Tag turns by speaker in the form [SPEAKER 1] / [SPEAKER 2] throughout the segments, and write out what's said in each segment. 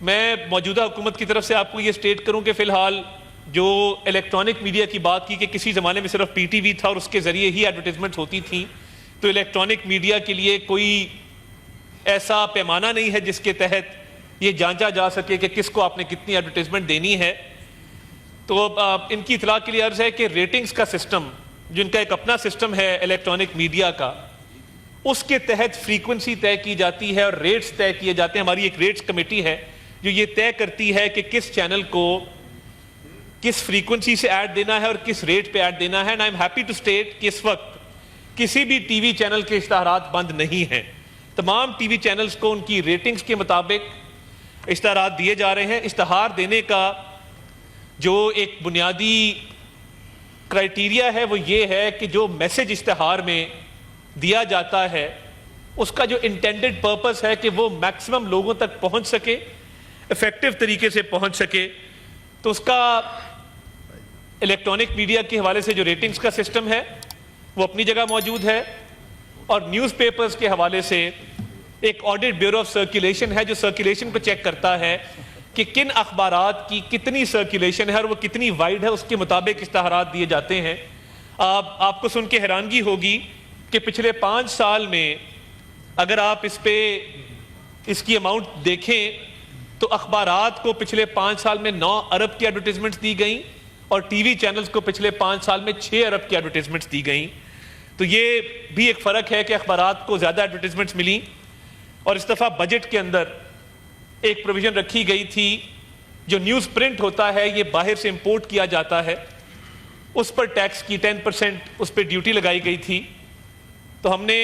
[SPEAKER 1] میں موجودہ حکومت کی طرف سے آپ کو یہ سٹیٹ کروں کہ فی الحال جو الیکٹرانک میڈیا کی بات کی کہ کسی زمانے میں صرف پی ٹی وی تھا اور اس کے ذریعے ہی ایڈورٹیزمنٹ ہوتی تھیں، تو الیکٹرانک میڈیا کے لیے کوئی ایسا پیمانہ نہیں ہے جس کے تحت یہ جانچا جا سکے کہ کس کو آپ نے کتنی ایڈورٹیزمنٹ دینی ہے۔ تو ان کی اطلاع کے لیے عرض ہے کہ ریٹنگز کا سسٹم، جن کا ایک اپنا سسٹم ہے الیکٹرانک میڈیا کا، اس کے تحت فریکوینسی طے کی جاتی ہے اور ریٹس طے کیے جاتے ہیں۔ ہماری ایک ریٹس کمیٹی ہے جو یہ طے کرتی ہے کہ کس چینل کو کس فریکوینسی سے ایڈ دینا ہے اور کس ریٹ پہ ایڈ دینا ہے۔ I am happy to state کہ اس وقت کسی بھی ٹی وی چینل کے اشتہارات بند نہیں ہیں، تمام ٹی وی چینلز کو ان کی ریٹنگز کے مطابق اشتہارات دیے جا رہے ہیں۔ اشتہار دینے کا جو ایک بنیادی کرائیٹیریا ہے وہ یہ ہے کہ جو میسج اشتہار میں دیا جاتا ہے اس کا جو انٹینڈڈ پرپس ہے کہ وہ میکسیمم لوگوں تک پہنچ سکے، افیکٹو طریقے سے پہنچ سکے، تو اس کا الیکٹرانک میڈیا کے حوالے سے جو ریٹنگز کا سسٹم ہے وہ اپنی جگہ موجود ہے، اور نیوز پیپرز کے حوالے سے ایک آڈٹ بیورو آف سرکولیشن ہے جو سرکولیشن کو چیک کرتا ہے کہ کن اخبارات کی کتنی سرکولیشن ہے اور وہ کتنی وائڈ ہے، اس کے مطابق اشتہارات دیے جاتے ہیں۔ آپ کو سن کے حیرانگی ہوگی کہ پچھلے 5 سال میں اگر آپ اس کی اماؤنٹ دیکھیں تو اخبارات کو پچھلے 5 سال میں 9 ارب کی ایڈورٹیزمنٹس دی گئیں اور ٹی وی چینلز کو پچھلے 5 سال میں 6 ارب کی ایڈورٹیزمنٹس دی گئیں۔ تو یہ بھی ایک فرق ہے کہ اخبارات کو زیادہ ایڈورٹیزمنٹس ملیں، اور اس دفعہ بجٹ کے اندر ایک پروویژن رکھی گئی تھی، جو نیوز پرنٹ ہوتا ہے یہ باہر سے امپورٹ کیا جاتا ہے، اس پر ٹیکس کی 10% اس پہ ڈیوٹی لگائی گئی تھی۔ تو ہم نے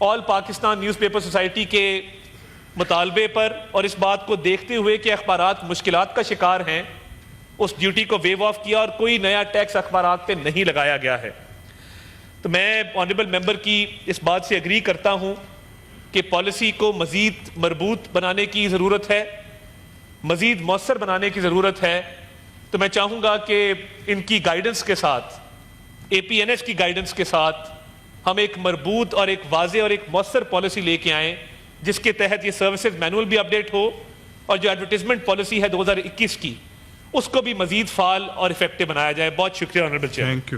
[SPEAKER 1] آل پاکستان نیوز پیپر سوسائٹی کے مطالبے پر اور اس بات کو دیکھتے ہوئے کہ اخبارات مشکلات کا شکار ہیں، اس ڈیوٹی کو ویو آف کیا اور کوئی نیا ٹیکس اخبارات پہ نہیں لگایا گیا ہے۔ تو میں آنریبل ممبر کی اس بات سے اگری کرتا ہوں کہ پالیسی کو مزید مربوط بنانے کی ضرورت ہے، مزید مؤثر بنانے کی ضرورت ہے۔ تو میں چاہوں گا کہ ان کی گائیڈنس کے ساتھ، اے پی این ایس کی گائیڈنس کے ساتھ، ہم ایک مربوط اور ایک واضح اور ایک مؤثر پالیسی لے کے آئیں جس کے تحت یہ سروسز مینول بھی اپڈیٹ ہو، اور جو ایڈورٹیزمنٹ پالیسی ہے 2021 کی اس کو بھی مزید فعال اور افیکٹو بنایا جائے۔ بہت شکریہ آنریبل چیئر۔
[SPEAKER 2] Thank you.